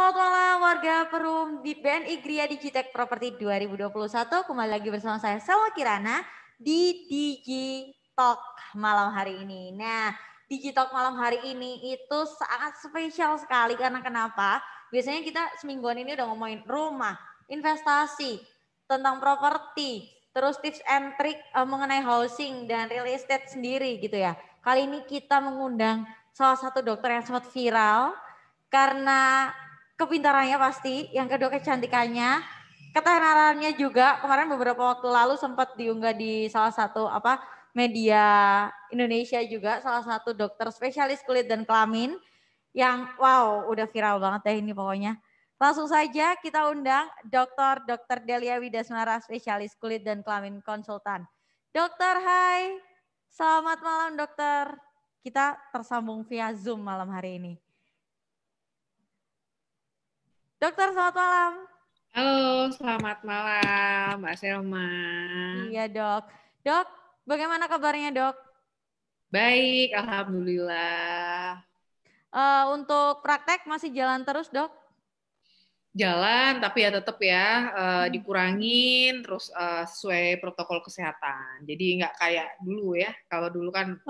selamat malam warga Perum di BNI Gria Digitek Property 2021. Kembali lagi bersama saya Selma Kirana di Digitalk malam hari ini. Nah, Digitalk malam hari ini itu sangat spesial sekali karena kenapa? Biasanya kita semingguan ini udah ngomongin rumah, investasi, tentang properti, terus tips and trik mengenai housing dan real estate sendiri gitu ya. Kali ini kita mengundang salah satu dokter yang sempat viral karena kepintarannya pasti, yang kedua kecantikannya, ketenarannya juga. Kemarin beberapa waktu lalu sempat diunggah di salah satu media Indonesia juga, salah satu dokter spesialis kulit dan kelamin yang wow udah viral banget deh ini pokoknya. Langsung saja kita undang Dr. Delia Widasmara, spesialis kulit dan kelamin konsultan. Dokter, hai. Selamat malam dokter. Kita tersambung via Zoom malam hari ini. Dokter, selamat malam. Halo, selamat malam Mbak Selma. Iya dok. Dok, bagaimana kabarnya dok? Baik, Alhamdulillah. Untuk praktek masih jalan terus dok? Jalan, tapi ya tetap ya dikurangin terus sesuai protokol kesehatan. Jadi nggak kayak dulu ya. Kalau dulu kan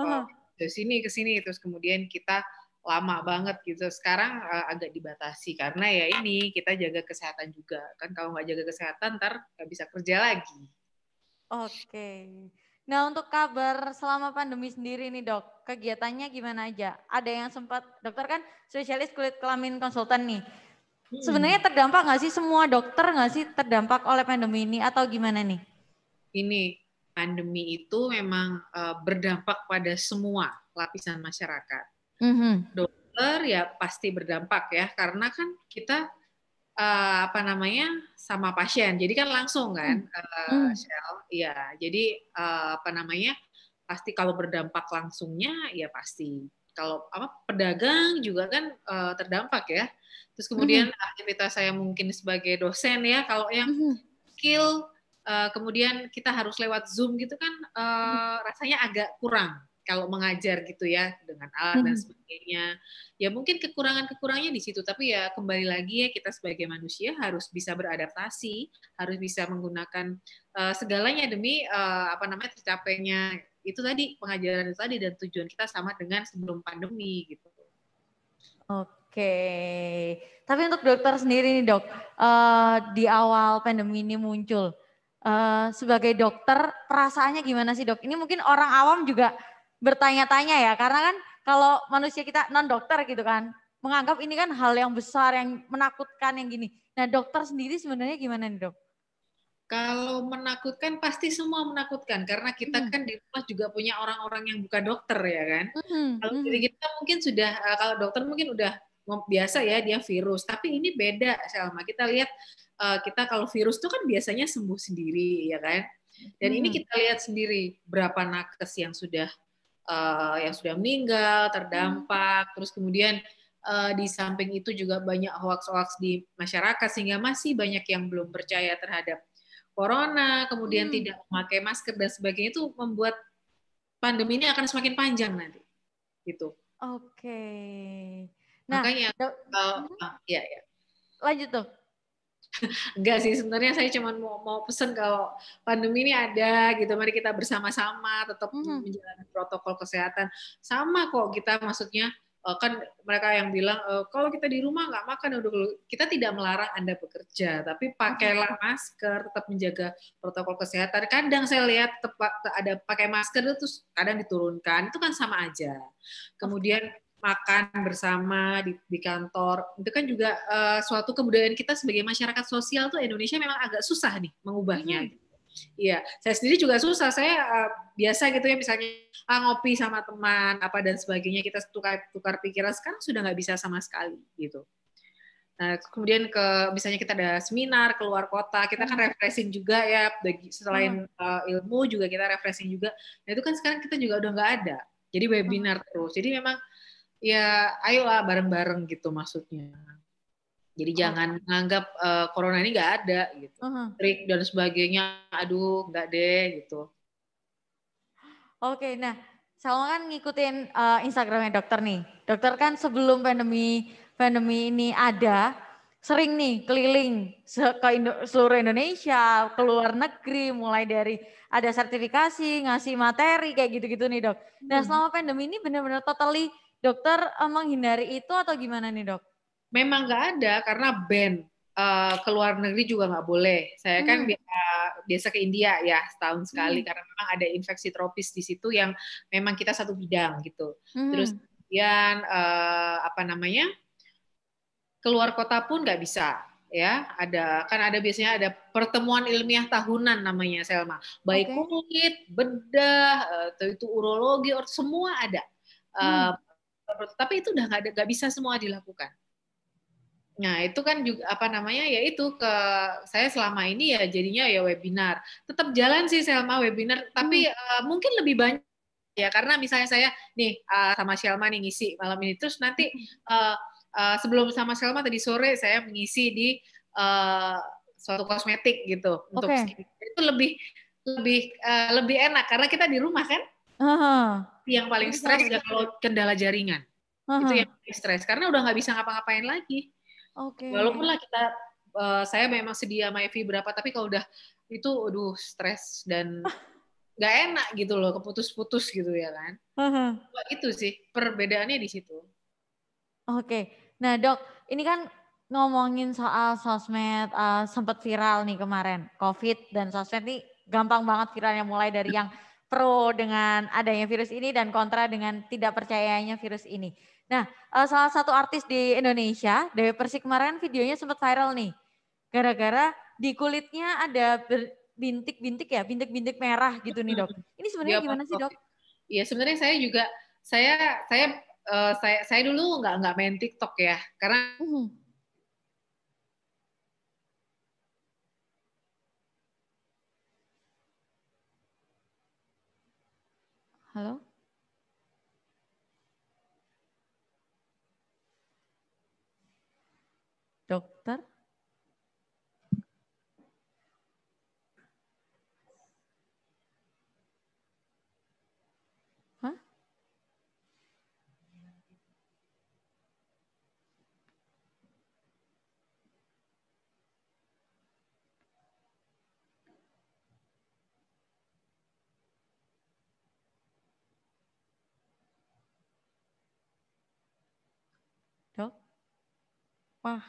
dari sini ke sini terus kemudian kita lama banget gitu. Sekarang agak dibatasi karena ya ini kita jaga kesehatan juga. Kan kalau nggak jaga kesehatan ntar nggak bisa kerja lagi. Oke. Nah untuk kabar selama pandemi sendiri nih dok, kegiatannya gimana aja? Ada yang sempat, dokter kan spesialis kulit kelamin konsultan nih. Sebenarnya terdampak nggak sih, semua dokter nggak sih terdampak oleh pandemi ini atau gimana nih? Ini pandemi itu memang berdampak pada semua lapisan masyarakat. Dokter ya pasti berdampak ya karena kan kita sama pasien. Jadi kan langsung kan, Shell. Iya. Jadi pasti kalau berdampak langsungnya ya pasti. Kalau pedagang juga kan terdampak ya. Terus kemudian aktivitas saya mungkin sebagai dosen ya, kalau yang skill kemudian kita harus lewat Zoom gitu kan rasanya agak kurang kalau mengajar gitu ya dengan alat dan sebagainya. Ya mungkin kekurangannya di situ, tapi ya kembali lagi ya kita sebagai manusia harus bisa beradaptasi, harus bisa menggunakan segalanya demi tercapainya itu tadi, pengajaran itu tadi, dan tujuan kita sama dengan sebelum pandemi gitu. Oke, tapi untuk dokter sendiri nih dok, di awal pandemi ini muncul, sebagai dokter perasaannya gimana sih dok? Ini mungkin orang awam juga bertanya-tanya ya, karena kan kalau manusia kita non dokter gitu kan, menganggap ini kan hal yang besar, yang menakutkan, yang gini. Nah dokter sendiri sebenarnya gimana nih dok? Kalau menakutkan pasti semua menakutkan karena kita kan di rumah juga punya orang-orang yang bukan dokter ya kan. Kalau diri kita mungkin sudah kalau dokter mungkin udah biasa ya dia virus, tapi ini beda Selma. Kita lihat kita kalau virus itu kan biasanya sembuh sendiri ya kan. Dan ini kita lihat sendiri berapa nakes yang sudah meninggal, terdampak, terus kemudian di samping itu juga banyak hoax-hoax di masyarakat sehingga masih banyak yang belum percaya terhadap corona, kemudian tidak memakai masker dan sebagainya, itu membuat pandemi ini akan semakin panjang nanti, gitu. Oke. Nah, makanya ya. Lanjut tuh. Enggak sih, sebenarnya saya cuma mau pesan kalau pandemi ini ada gitu, mari kita bersama-sama tetap menjalani protokol kesehatan. Sama kok kita, maksudnya kan mereka yang bilang kalau kita di rumah nggak makan, kita tidak melarang Anda bekerja, tapi pakailah masker, tetap menjaga protokol kesehatan. Kadang saya lihat ada pakai masker itu terus kadang diturunkan, itu kan sama aja. Kemudian makan bersama di kantor, itu kan juga suatu kebudayaan kita sebagai masyarakat sosial tuh. Indonesia memang agak susah nih mengubahnya. Iya, saya sendiri juga susah. Saya biasa gitu ya, misalnya ngopi sama teman apa dan sebagainya, kita tukar pikiran. Sekarang sudah nggak bisa sama sekali gitu. Nah, kemudian misalnya kita ada seminar keluar kota, kita kan refreshing juga ya, selain ilmu juga kita refreshing juga. Nah itu kan sekarang kita juga udah nggak ada. Jadi webinar terus. Jadi memang ya ayolah bareng-bareng gitu maksudnya. Jadi jangan menganggap corona ini nggak ada gitu. Trik dan sebagainya, aduh nggak deh gitu. Oke, nah Salma kan ngikutin Instagramnya dokter nih. Dokter kan sebelum pandemi ini ada, sering nih keliling ke seluruh Indonesia, ke luar negeri, mulai dari ada sertifikasi, ngasih materi kayak gitu-gitu nih dok. Nah selama pandemi ini benar-benar totally dokter menghindari itu atau gimana nih dok? Memang nggak ada karena ban. Ke luar negeri juga nggak boleh. Saya kan biasa ke India ya setahun sekali karena memang ada infeksi tropis di situ yang memang kita satu bidang gitu. Terus kemudian apa namanya, keluar kota pun nggak bisa ya. Ada biasanya ada pertemuan ilmiah tahunan namanya Selma. Baik kulit, bedah, itu urologi, semua ada. Tapi itu udah nggak bisa semua dilakukan. Nah, itu kan juga apa namanya ya itu saya selama ini ya jadinya ya webinar. Tetap jalan sih Selma webinar, tapi mungkin lebih banyak ya karena misalnya saya nih sama Selma nih ngisi malam ini terus nanti sebelum sama Selma tadi sore saya mengisi di suatu kosmetik gitu untuk skincare. Itu lebih enak karena kita di rumah kan. Yang paling stres ya kalau kendala jaringan. Itu yang paling stres karena udah nggak bisa ngapa-ngapain lagi. Walaupun lah saya memang sedia sama Evi berapa, tapi kalau udah itu, aduh stres dan nggak enak gitu loh, keputus-putus gitu ya kan. Itu sih perbedaannya di situ. Nah dok, ini kan ngomongin soal sosmed sempat viral nih kemarin, COVID dan sosmed nih gampang banget viralnya mulai dari yang pro dengan adanya virus ini dan kontra dengan tidak percayanya virus ini. Nah, salah satu artis di Indonesia, Dewi Persik kemarin videonya sempat viral nih. Gara-gara di kulitnya ada bintik-bintik ya, bintik-bintik merah gitu nih dok. Ini sebenarnya gimana sih dok? Iya sebenarnya saya juga saya dulu nggak main TikTok ya karena Halo? Dokter? Hah? Dok? Wah.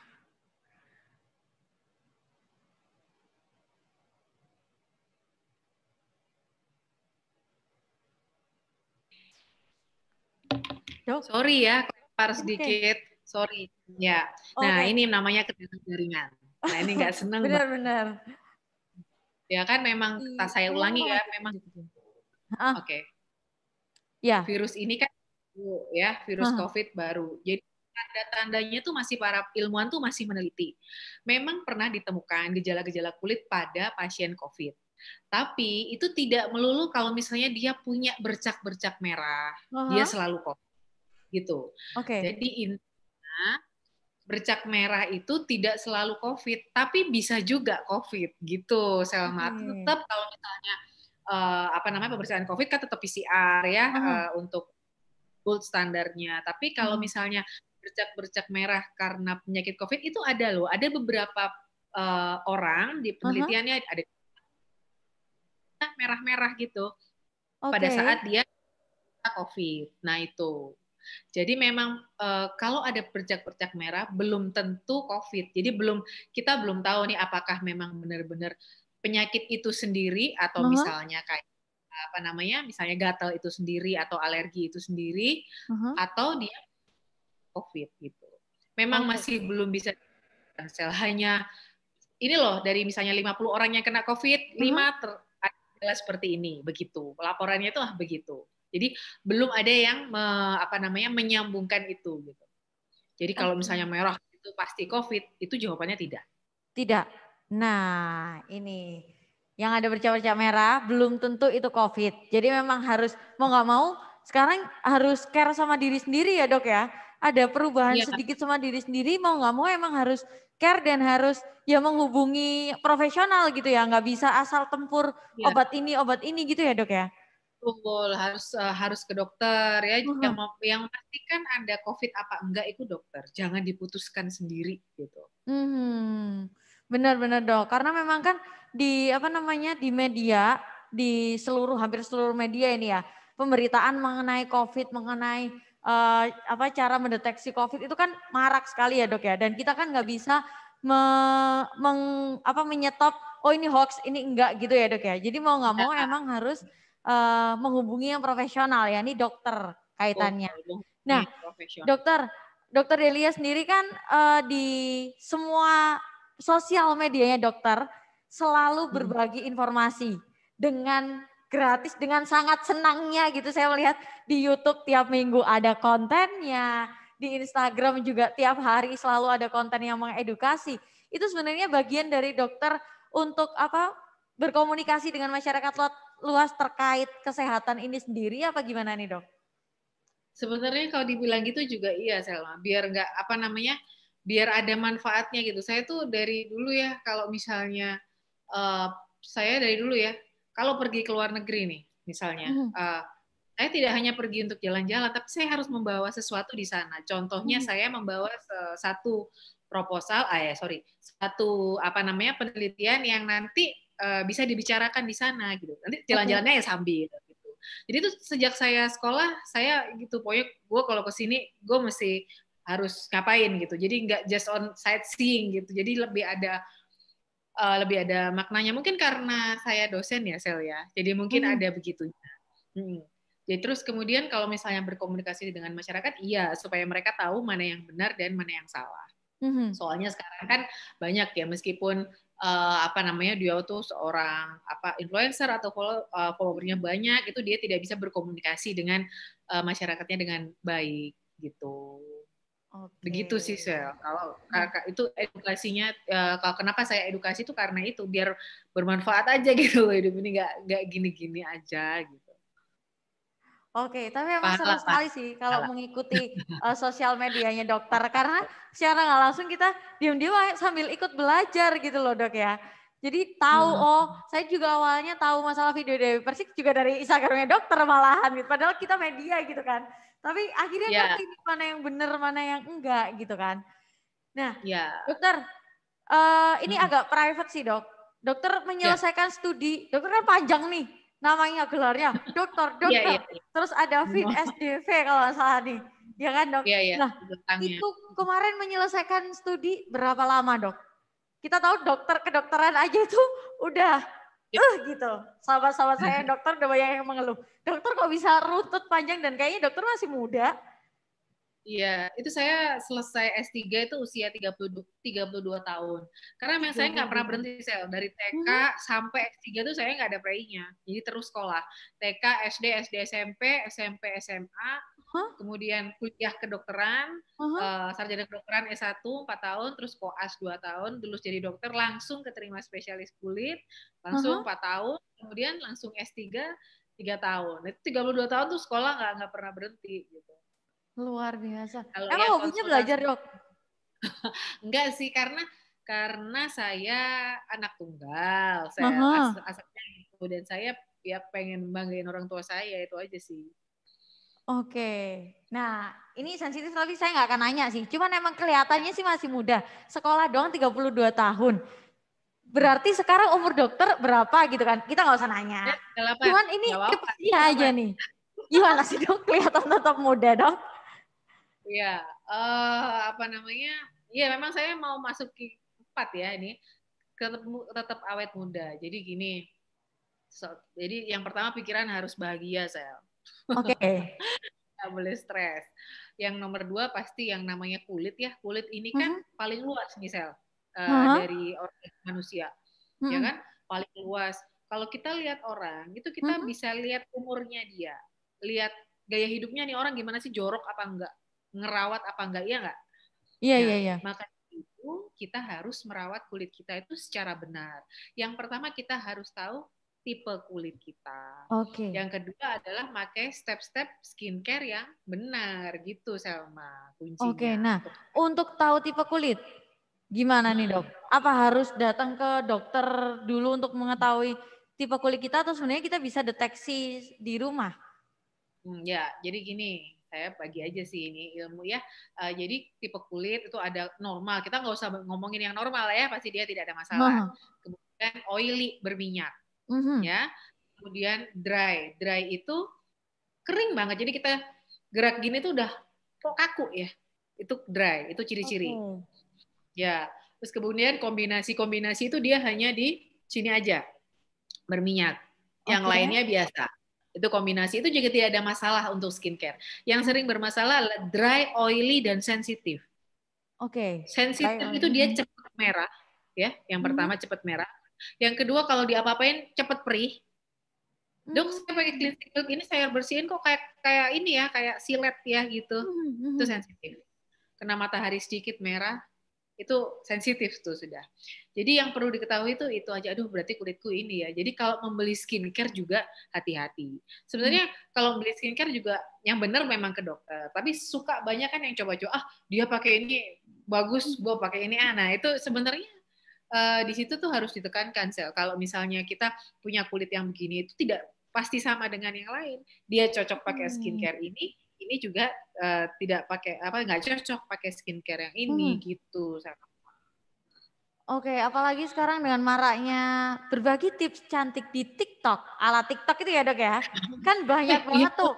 Dok? Sorry ya, harus sedikit. Sorry. Ya. Nah, ini namanya kendala jaringan. Nah, ini nggak seneng banget. Benar-benar. Ya kan memang saya ulangi ya, memang Oke. Ya. Virus ini kan ya, virus COVID baru. Jadi tanda-tandanya tuh masih para ilmuwan tuh masih meneliti. Memang pernah ditemukan gejala-gejala kulit pada pasien COVID. Tapi itu tidak melulu kalau misalnya dia punya bercak-bercak merah, dia selalu COVID gitu. Jadi intinya bercak merah itu tidak selalu COVID, tapi bisa juga COVID gitu. Selma tetap kalau misalnya pemeriksaan COVID kan tetap PCR ya untuk gold standarnya. Tapi kalau misalnya bercak-bercak merah karena penyakit COVID itu ada loh. Ada beberapa orang di penelitiannya ada merah-merah gitu pada saat dia COVID. Nah itu. Jadi memang kalau ada bercak-bercak merah belum tentu COVID. Jadi kita belum tahu nih apakah memang benar-benar penyakit itu sendiri atau misalnya kayak misalnya gatal itu sendiri atau alergi itu sendiri atau dia COVID gitu. Memang masih belum bisa cancel. Hanya ini loh dari misalnya 50 orang yang kena COVID, 5 adalah seperti ini, begitu. Laporannya itu begitu. Jadi belum ada yang menyambungkan itu gitu. Jadi kalau misalnya merah itu pasti COVID, itu jawabannya tidak. Tidak. Nah, ini yang ada bercak-bercak merah belum tentu itu COVID. Jadi memang harus mau nggak mau sekarang harus care sama diri sendiri ya dok ya. Ada perubahan sedikit sama diri sendiri mau nggak mau emang harus care dan harus ya menghubungi profesional gitu ya. Nggak bisa asal tempur obat ini gitu ya dok ya. Betul, harus ke dokter ya. Yang pastikan ada COVID apa enggak itu dokter. Jangan diputuskan sendiri gitu. Benar-benar dok, karena memang kan di di media, di hampir seluruh media ini ya, pemberitaan mengenai COVID, mengenai cara mendeteksi COVID itu kan marak sekali ya dok ya, dan kita kan nggak bisa menyetop, oh ini hoax, ini enggak gitu ya dok ya. Jadi mau nggak mau emang harus menghubungi yang profesional ya, ini dokter kaitannya. Nah, dokter Delia sendiri kan di semua sosial medianya dokter selalu berbagi informasi dengan gratis, dengan sangat senangnya gitu. Saya melihat di YouTube tiap minggu ada kontennya, di Instagram juga tiap hari selalu ada konten yang mengedukasi. Itu sebenarnya bagian dari dokter untuk berkomunikasi dengan masyarakat luas terkait kesehatan ini sendiri apa gimana nih dok? Sebenarnya kalau dibilang gitu juga iya Selma, biar nggak biar ada manfaatnya gitu. Saya tuh dari dulu ya, kalau misalnya saya dari dulu ya, kalau pergi ke luar negeri nih, misalnya, saya tidak hanya pergi untuk jalan-jalan, tapi saya harus membawa sesuatu di sana. Contohnya saya membawa satu proposal, satu penelitian yang nanti bisa dibicarakan di sana gitu. Nanti jalan-jalannya ya sambil. Jadi itu sejak saya sekolah, saya gitu, pokoknya gue kalau kesini gue mesti harus ngapain gitu. Jadi nggak just on sightseeing gitu. Jadi lebih ada maknanya. Mungkin karena saya dosen ya Sel ya. Jadi mungkin ada begitunya. Jadi terus kemudian kalau misalnya berkomunikasi dengan masyarakat, iya supaya mereka tahu mana yang benar dan mana yang salah. Soalnya sekarang kan banyak ya, meskipun dia tuh seorang influencer atau followernya banyak, itu dia tidak bisa berkomunikasi dengan masyarakatnya dengan baik gitu. Begitu sih Sel. Kalau itu edukasinya, kalau kenapa saya edukasi itu karena itu biar bermanfaat aja gitu, hidup ini nggak gini-gini aja gitu. Oke, tapi emang seru sekali sih kalau mengikuti sosial medianya dokter, karena secara nggak langsung kita diam-diam sambil ikut belajar gitu loh dok ya. Jadi tahu, saya juga awalnya tahu masalah video Dewi Persik juga dari Instagramnya dokter malahan gitu, padahal kita media gitu kan. Tapi akhirnya ngerti mana yang benar, mana yang enggak gitu kan. Nah, dokter, ini agak private sih dok. Dokter menyelesaikan studi, dokter kan panjang nih. Namanya gelarnya dokter. Terus ada FIT SDV kalau nggak salah nih. Ya kan dok? Nah itu kemarin menyelesaikan studi berapa lama dok? Kita tahu dokter kedokteran aja itu udah gitu. Sahabat-sahabat saya yang dokter udah banyak yang mengeluh. Dokter kok bisa runtut panjang dan kayaknya dokter masih muda. Iya, itu saya selesai S3 itu usia 32 tahun. Karena memang saya nggak pernah berhenti, Sel. Dari TK sampai S3 itu saya nggak ada prei-nya. Jadi terus sekolah. TK, SD SMP, SMA, kemudian kuliah kedokteran, sarjana kedokteran S1 4 tahun, terus koas 2 tahun, lulus jadi dokter, langsung keterima spesialis kulit, langsung 4 tahun, kemudian langsung S3 3 tahun. Itu 32 tahun tuh sekolah nggak pernah berhenti gitu. Luar biasa. Emang hobinya belajar dok? Enggak sih, karena saya anak tunggal, saya asalnya gitu, dan saya ya pengen banggain orang tua saya, itu aja sih. Oke, nah ini sensitif tapi saya nggak akan nanya sih, cuman emang kelihatannya sih masih muda, sekolah doang 32 tahun. Berarti sekarang umur dokter berapa gitu kan, kita nggak usah nanya. Cuman ini tipsnya aja nih, gimana sih dok, kelihatan tetap muda dok? Iya, iya memang saya mau masuk ke 4 ya ini, tetap awet muda. Jadi gini, jadi yang pertama pikiran harus bahagia, Sel. Oke. Nggak boleh stres. Yang nomor 2 pasti yang namanya kulit ya. Kulit ini kan paling luas nih, Sel, dari organisme manusia. Ya kan? Paling luas. Kalau kita lihat orang, itu kita bisa lihat umurnya dia. Lihat gaya hidupnya nih orang gimana sih, jorok apa enggak, ngerawat apa enggak, iya enggak? Iya. Maka itu kita harus merawat kulit kita itu secara benar. Yang pertama kita harus tahu tipe kulit kita. Yang kedua adalah pakai step-step skincare yang benar gitu, Selma, kuncinya. Nah untuk tahu tipe kulit gimana nih dok? Apa harus datang ke dokter dulu untuk mengetahui tipe kulit kita, atau sebenarnya kita bisa deteksi di rumah? Ya, jadi gini, saya bagi aja sih ini ilmu ya. Jadi tipe kulit itu ada normal. Kita nggak usah ngomongin yang normal ya, pasti dia tidak ada masalah. Kemudian oily, berminyak, ya. Kemudian dry. Dry itu kering banget. Jadi kita gerak gini tuh udah kok kaku ya. Itu dry, itu ciri-ciri. Ya. Terus kemudian kombinasi itu dia hanya di sini aja, berminyak. Yang lainnya biasa. Itu kombinasi itu juga tidak ada masalah untuk skincare. Yang sering bermasalah adalah dry, oily, dan sensitif. Sensitif itu dia cepat merah, ya. Yang pertama cepat merah. Yang kedua kalau diapa-apain cepat perih. Dok, saya pakai cleansing milk ini saya bersihin kok kayak ini ya, kayak silet ya gitu. Itu sensitif. Kena matahari sedikit merah, itu sensitif tuh sudah. Jadi yang perlu diketahui itu aja. Aduh, berarti kulitku ini ya. Jadi kalau membeli skincare juga hati-hati. Sebenarnya kalau membeli skincare juga yang benar memang ke dokter. Tapi suka banyak kan yang coba-coba, dia pakai ini bagus, gua pakai ini. Nah, itu sebenarnya di situ tuh harus ditekankan, Sel. Kalau misalnya kita punya kulit yang begini, itu tidak pasti sama dengan yang lain. Dia cocok pakai skincare ini juga tidak pakai nggak cocok pakai skincare yang ini gitu. Apalagi sekarang dengan maraknya berbagi tips cantik di TikTok, ala TikTok itu ya dok ya, kan banyak banget tuh.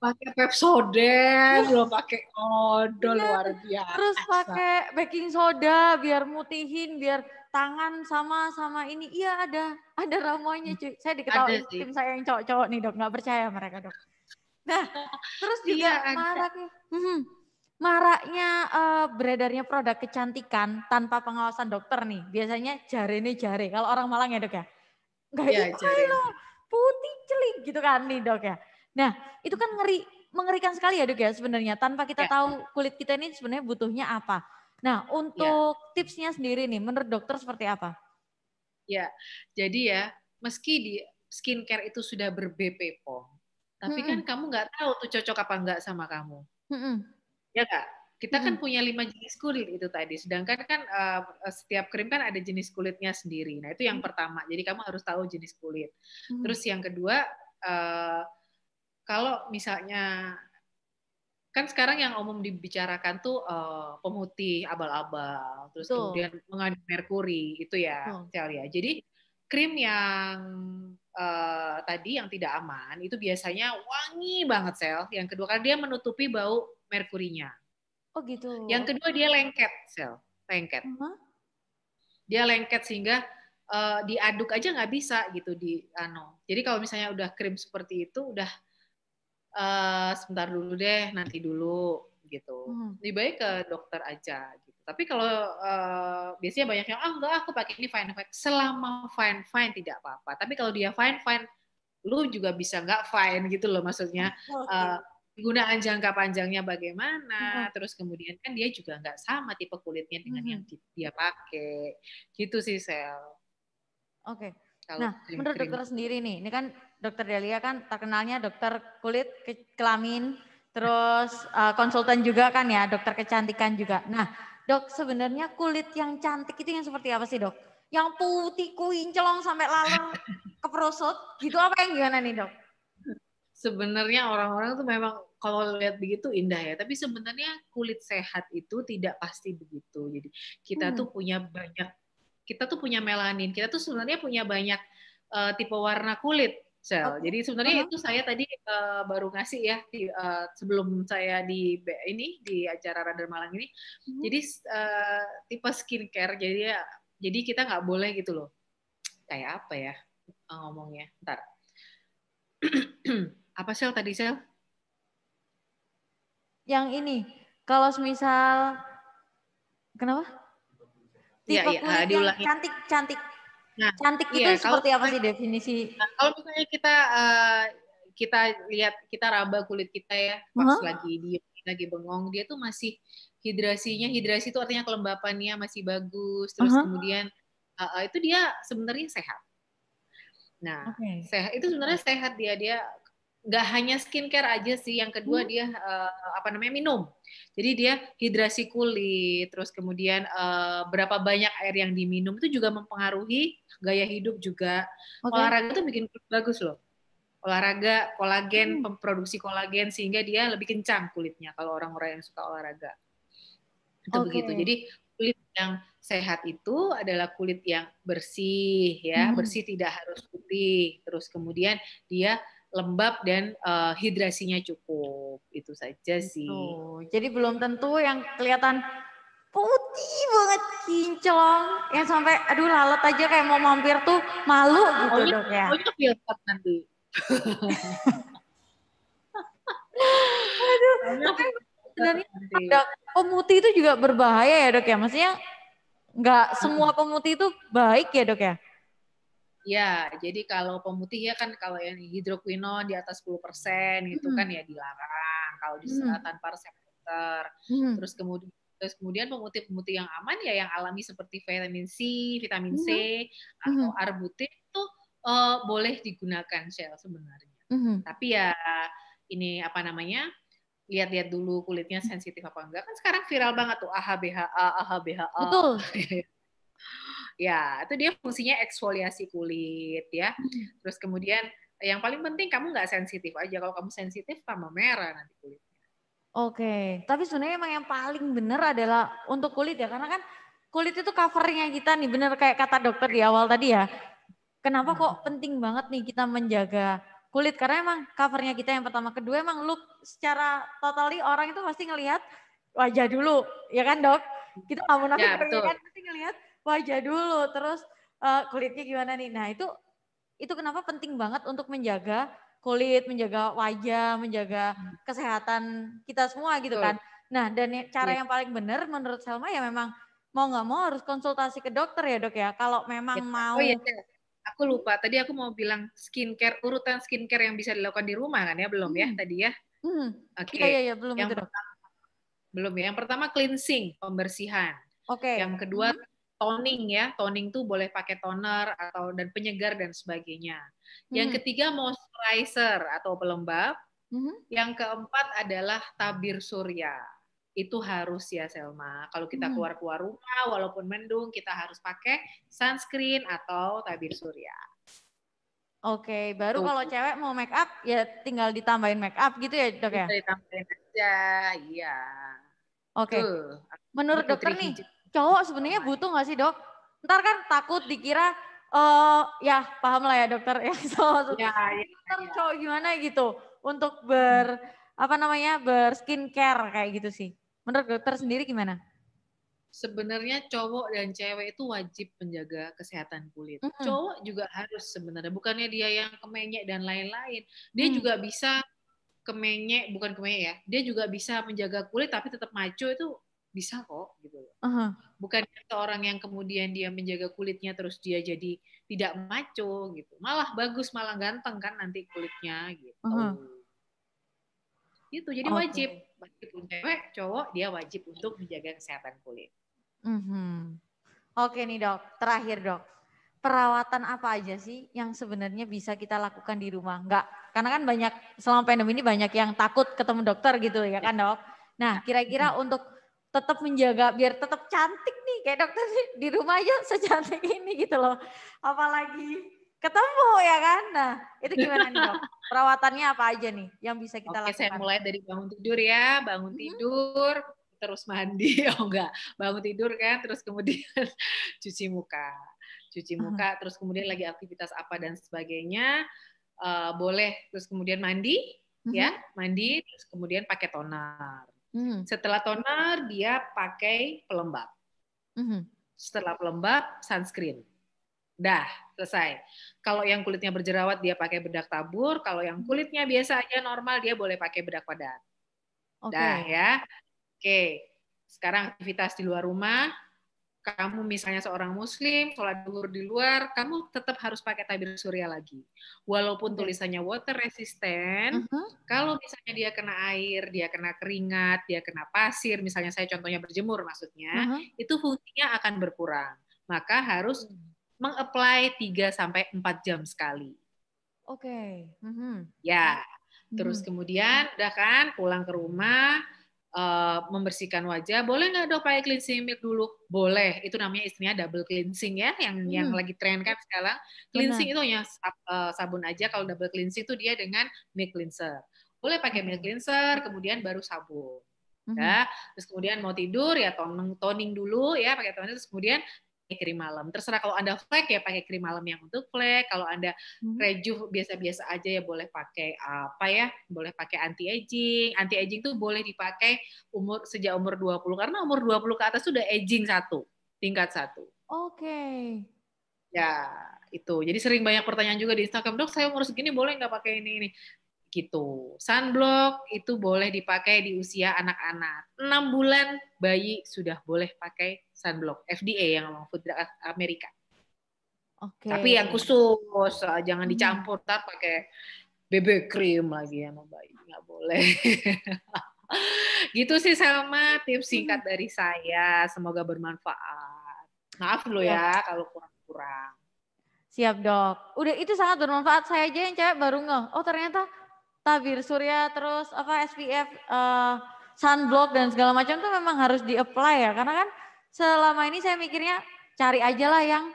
Pakai Pepsodent, belum pakai odol, luar biasa. Terus pakai baking soda biar mutihin, biar tangan sama ini. Iya ada ramuannya cuy. Saya diketawain tim saya yang cowok-cowok nih dok, nggak percaya mereka dok. Nah terus juga maraknya beredarnya produk kecantikan tanpa pengawasan dokter nih. Biasanya jare. Kalau orang Malang ya dok ya. Enggak loh, putih celik gitu kan nih dok ya. Nah itu kan mengerikan sekali ya dok ya sebenarnya. Tanpa kita tahu kulit kita ini sebenarnya butuhnya apa. Nah untuk tipsnya sendiri nih menurut dokter seperti apa? Ya, jadi ya meski di skincare itu sudah ber-BP POM, tapi kan kamu nggak tahu tuh cocok apa enggak sama kamu. Ya Kak, kita kan punya 5 jenis kulit itu tadi. Sedangkan kan setiap krim kan ada jenis kulitnya sendiri. Nah itu yang pertama. Jadi kamu harus tahu jenis kulit. Terus yang kedua, kalau misalnya kan sekarang yang umum dibicarakan tuh pemutih abal-abal, terus kemudian mengandung merkuri itu ya, Sel ya. Jadi krim yang tadi yang tidak aman itu biasanya wangi banget, Sel. Yang kedua kan dia menutupi bau merkurinya. Oh gitu. Yang kedua dia lengket, Sel. Lengket. Dia lengket sehingga diaduk aja nggak bisa gitu di Jadi kalau misalnya udah krim seperti itu udah sebentar dulu deh, nanti dulu gitu. Lebih baik ke dokter aja gitu. Tapi kalau biasanya banyak yang enggak aku pakai ini fine. Selama fine tidak apa-apa. Tapi kalau dia fine, lu juga bisa nggak fine gitu loh maksudnya. Penggunaan jangka panjangnya bagaimana, terus kemudian kan dia juga nggak sama tipe kulitnya dengan yang dia pakai. Gitu sih, Sel. Nah, menurut dokter sendiri nih, ini kan dokter Delia kan terkenalnya dokter kulit kelamin, terus konsultan juga kan ya, dokter kecantikan juga. Nah, dok sebenarnya kulit yang cantik itu yang seperti apa sih dok? Yang putih kuincelong sampai lalu keperosot, gitu apa yang gimana nih dok? Sebenarnya orang-orang tuh memang kalau lihat begitu indah ya, tapi sebenarnya kulit sehat itu tidak pasti begitu. Jadi kita tuh punya melanin, kita tuh sebenarnya punya banyak tipe warna kulit, Sel. Jadi sebenarnya itu saya tadi baru ngasih ya sebelum saya di acara Radar Malang ini. Jadi tipe skincare, jadi kita nggak boleh gitu loh. Kayak apa ya ngomongnya? Ntar. Apa Sel tadi, Sel? Yang ini, kalau misal kenapa? Tipe kulit yang cantik. Nah, cantik itu seperti apa sih definisi? Nah, kalau misalnya kita lihat, kita raba kulit kita ya pas lagi bengong, dia tuh masih hidrasi itu artinya kelembapannya masih bagus, terus kemudian itu dia sebenarnya sehat. Nah, sehat itu sebenarnya sehat dia nggak hanya skincare aja sih. Yang kedua dia minum. Jadi dia hidrasi kulit, terus kemudian berapa banyak air yang diminum itu juga mempengaruhi gaya hidup juga. Olahraga itu bikin kulit bagus loh. olahraga, kolagen, memproduksi kolagen sehingga dia lebih kencang kulitnya kalau orang-orang yang suka olahraga. Itu begitu. Jadi kulit yang sehat itu adalah kulit yang bersih ya, bersih tidak harus putih. Terus kemudian dia lembab dan hidrasinya cukup. Itu saja sih. Jadi belum tentu yang kelihatan putih banget kinclong yang sampai aduh lalat aja kayak mau mampir tuh malu gitu dok ya. Pokoknya filter nanti. Aduh, tapi sebenarnya pemutih itu juga berbahaya ya dok ya. Maksudnya nggak semua pemutih itu baik ya dok ya. Ya, jadi kalau pemutih ya kan kalau yang hidroquinon di atas 10% itu kan ya dilarang kalau tanpa resep dokter. Terus kemudian pemutih-pemutih yang aman ya yang alami seperti vitamin C, vitamin C atau arbutin itu boleh digunakan Shell sebenarnya. Tapi ya ini apa namanya? Lihat-lihat dulu kulitnya sensitif apa enggak. Kan sekarang viral banget tuh AHBHA, AHBHA. Betul. Ya, itu dia fungsinya eksfoliasi kulit ya. Terus kemudian yang paling penting kamu nggak sensitif aja. Kalau kamu sensitif tambah merah nanti kulitnya. Oke, tapi sebenarnya emang yang paling benar adalah untuk kulit ya, karena kan kulit itu covernya kita nih, bener kayak kata dokter di awal tadi ya. Kenapa kok penting banget nih kita menjaga kulit? Karena emang covernya kita yang pertama, kedua emang look secara totally orang itu pasti ngelihat wajah dulu, ya kan dok? Kita nggak munafik ya, kan pasti ngelihat wajah dulu, terus kulitnya gimana nih? Nah itu kenapa penting banget untuk menjaga kulit, menjaga wajah, menjaga kesehatan kita semua gitu kan. Nah dan cara yang paling benar menurut Selma ya memang mau nggak mau harus konsultasi ke dokter ya dok ya. Kalau memang mau. Oh iya, aku lupa. Tadi aku mau bilang skincare, urutan skincare yang bisa dilakukan di rumah kan ya, belum ya tadi ya? Oke. Iya, belum yang itu dok. Belum ya. Yang pertama cleansing, pembersihan. Yang kedua toning ya, toning tuh boleh pakai toner atau dan penyegar dan sebagainya. Yang ketiga moisturizer atau pelembab. Yang keempat adalah tabir surya. Itu harus ya Selma. Kalau kita keluar rumah walaupun mendung kita harus pakai sunscreen atau tabir surya. Oke, baru kalau cewek mau make up ya tinggal ditambahin make up gitu ya dok ya? Bisa ditambahin aja, iya. Oke, menurut dokter nih, cowok sebenarnya butuh nggak sih dok? Ntar kan takut dikira, ya paham lah ya dokter ya. Ntar cowok gimana gitu untuk berskincare kayak gitu sih. Menurut dokter sendiri gimana? Sebenarnya cowok dan cewek itu wajib menjaga kesehatan kulit. Cowok juga harus sebenarnya, bukannya dia yang kemenyek dan lain-lain. Dia juga bisa kemenyek, bukan kemenyek ya. Dia juga bisa menjaga kulit tapi tetap maco itu bisa kok gitu loh. Bukan seorang yang kemudian dia menjaga kulitnya terus dia jadi tidak maco gitu. Malah bagus, malah ganteng kan nanti kulitnya gitu. Itu jadi wajib cewek, cowok dia wajib untuk menjaga kesehatan kulit. Oke nih dok, terakhir dok. Perawatan apa aja sih yang sebenarnya bisa kita lakukan di rumah? Enggak, karena kan banyak selama pandemi ini banyak yang takut ketemu dokter gitu ya kan dok. Nah kira-kira untuk tetap menjaga biar tetap cantik nih kayak dokter di rumah aja secantik ini gitu loh. Apalagi ketemu ya kan. Nah itu gimana nih dok? Perawatannya apa aja nih yang bisa kita lakukan? Saya mulai dari bangun tidur ya, bangun tidur terus mandi, bangun tidur kan, terus kemudian cuci muka, terus kemudian lagi aktivitas apa dan sebagainya, boleh, terus kemudian mandi, ya, mandi, terus kemudian pakai toner. Setelah toner dia pakai pelembab. Setelah pelembab sunscreen. Dah, selesai. Kalau yang kulitnya berjerawat dia pakai bedak tabur, kalau yang kulitnya biasa aja normal dia boleh pakai bedak padat. Dah ya. Oke, sekarang aktivitas di luar rumah, kamu misalnya seorang muslim, sholat zuhur di luar, kamu tetap harus pakai tabir surya lagi. Walaupun tulisannya water resistant, kalau misalnya dia kena air, dia kena keringat, dia kena pasir, misalnya saya contohnya berjemur maksudnya, itu fungsinya akan berkurang. Maka harus meng-apply 3-4 jam sekali. Ya, terus kemudian udah kan pulang ke rumah, membersihkan wajah, boleh nggak dok pakai cleansing milk dulu? Boleh, itu namanya istrinya double cleansing ya, yang lagi tren kan sekarang. Cleansing itu hanya sabun aja, kalau double cleansing itu dia dengan milk cleanser. Boleh pakai milk cleanser, kemudian baru sabun. Ya, terus kemudian mau tidur ya toning dulu ya, pakai toning, terus kemudian krim malam. Terserah, kalau Anda flek ya pakai krim malam yang untuk flek. Kalau Anda rejuve biasa-biasa aja ya boleh pakai apa ya? Boleh pakai anti aging. Anti aging tuh boleh dipakai sejak umur 20 karena umur 20 ke atas sudah aging tingkat 1. Oke. Ya, itu. Jadi sering banyak pertanyaan juga di Instagram, "Dok, saya umur segini boleh nggak pakai ini?" Gitu. Sunblock itu boleh dipakai di usia anak-anak. 6 bulan bayi sudah boleh pakai sunblock. FDA yang ngomong, Food Amerika. Tapi yang khusus, jangan dicampur, ntar pakai BB cream lagi sama bayi. Nggak boleh. Gitu sih sama tips singkat dari saya. Semoga bermanfaat. Maaf lo ya kalau kurang-kurang. Siap dok. Udah itu sangat bermanfaat. Saya aja yang cewek baru ngeh. Oh ternyata tabir surya terus SPF, sunblock dan segala macam tuh memang harus di-apply ya. Karena kan selama ini saya mikirnya cari aja lah yang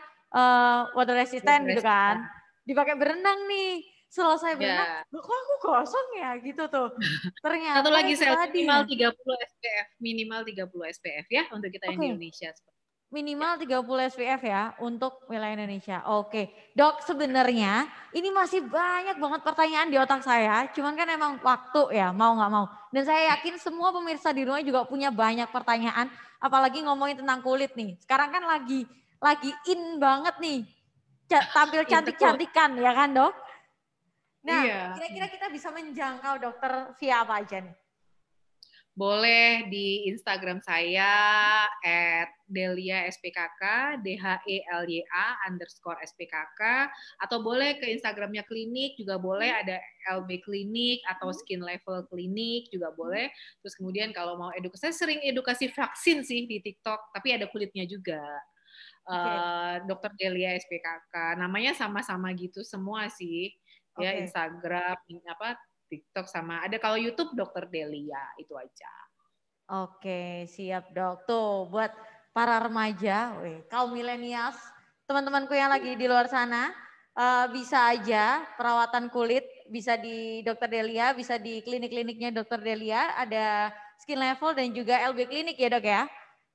water resistant gitu kan. Dipakai berenang nih. Selesai berenang, kok aku kosong ya gitu tuh. Ternyata satu lagi sel minimal ya. 30 SPF ya untuk kita yang di Indonesia. Minimal 30 SPF ya untuk wilayah Indonesia. Oke, dok sebenarnya ini masih banyak banget pertanyaan di otak saya. Cuman kan emang waktu ya mau nggak mau. Dan saya yakin semua pemirsa di rumah juga punya banyak pertanyaan. Apalagi ngomongin tentang kulit nih. Sekarang kan lagi in banget nih. Tampil cantik-cantikan ya kan dok? Nah kira-kira kita bisa menjangkau dokter via apa aja nih? Boleh di Instagram saya @delia_spkk, DHELYA_SPKK, atau boleh ke Instagramnya klinik juga boleh, ada LB Klinik atau Skin Level Klinik juga boleh. Terus kemudian kalau mau edukasi, saya sering edukasi vaksin sih di TikTok, tapi ada kulitnya juga. Dokter Delia SPKK, namanya sama-sama gitu semua sih, ya Instagram, TikTok sama ada kalau YouTube Dokter Delia itu aja. Oke, siap dok. Tuh buat para remaja, kaum milenials, teman-temanku yang lagi di luar sana, bisa aja perawatan kulit bisa di Dokter Delia, bisa di klinik-kliniknya Dokter Delia, ada Skin Level dan juga LB Klinik ya dok ya.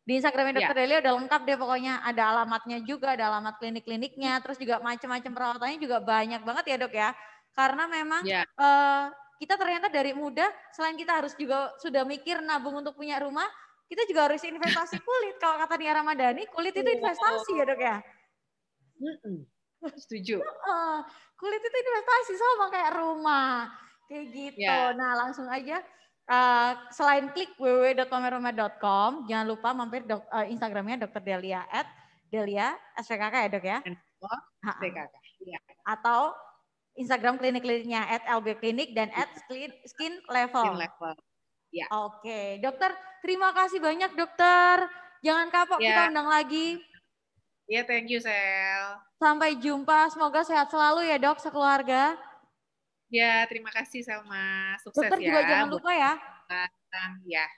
Di Instagramnya Dokter Delia udah lengkap deh pokoknya, ada alamatnya juga, ada alamat klinik-kliniknya, terus juga macam-macam perawatannya juga banyak banget ya dok ya. Karena memang kita ternyata dari muda, selain kita harus juga sudah mikir nabung untuk punya rumah, kita juga harus investasi kulit. Kalau kata Nia Ramadhani, kulit itu investasi ya dok ya? Setuju. Kulit itu investasi sama kayak rumah, kayak gitu. Nah langsung aja, selain klik www.pamerrumah.com, jangan lupa mampir Instagramnya Dokter Delia @Delia SPKK ya dok ya? SPKK. Atau Instagram klinik-kliniknya @LB Klinik dan @Skin Level. Ya. Oke, dokter, terima kasih banyak dokter. Jangan kapok, kita undang lagi. Iya, thank you Sel. Sampai jumpa, semoga sehat selalu ya dok, sekeluarga. Ya, terima kasih Selma. Sukses dokter ya. Juga jangan lupa ya. Ya.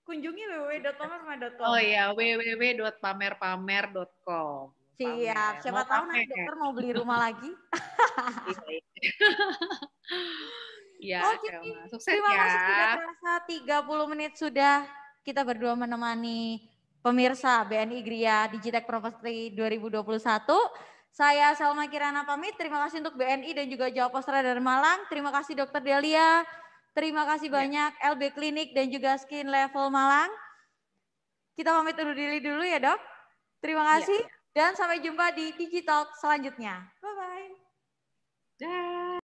Kunjungi www.pamerpamer.com. Oh iya, www.pamerpamer.com. Siap, siapa tahu nanti dokter mau beli rumah lagi. Iya, Oke, sukses terima kasih ya. tidak terasa 30 menit sudah kita berdua menemani pemirsa BNI Gria Digitek Property 2021. Saya Salma Kirana pamit, terima kasih untuk BNI dan juga Jawa Postra dari Malang. Terima kasih Dokter Delia, terima kasih banyak LB Klinik dan juga Skin Level Malang. Kita pamit undur diri dulu ya dok. Terima kasih dan sampai jumpa di Digitalk selanjutnya. Bye-bye.